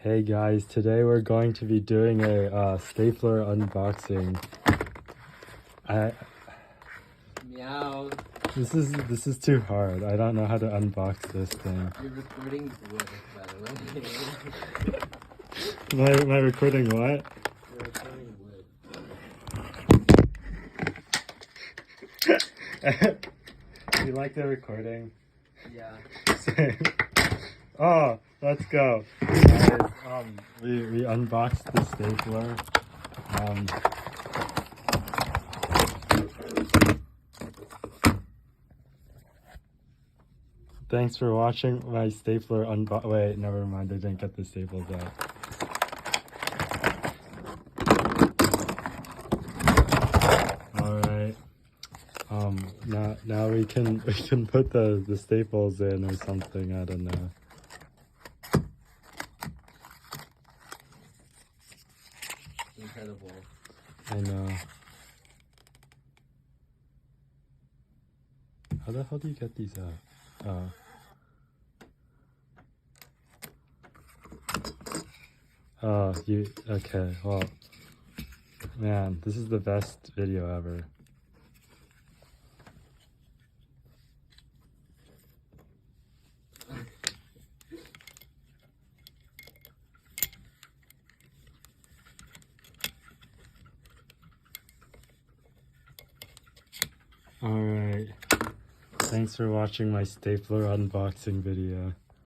Hey guys, today we're going to be doing a stapler unboxing. Meow. This is too hard. I don't know how to unbox this thing. You're recording wood, by the way. Am I recording what? You're recording wood. You like the recording? Yeah. Oh, let's go. Guys, we unboxed the stapler. Thanks for watching my stapler wait, never mind, I didn't get the staples out. Alright. Now we can put the staples in or something, I don't know. Incredible. I know. How the hell do you get these out? Oh, okay, well, man, this is the best video ever. Alright, thanks for watching my stapler unboxing video.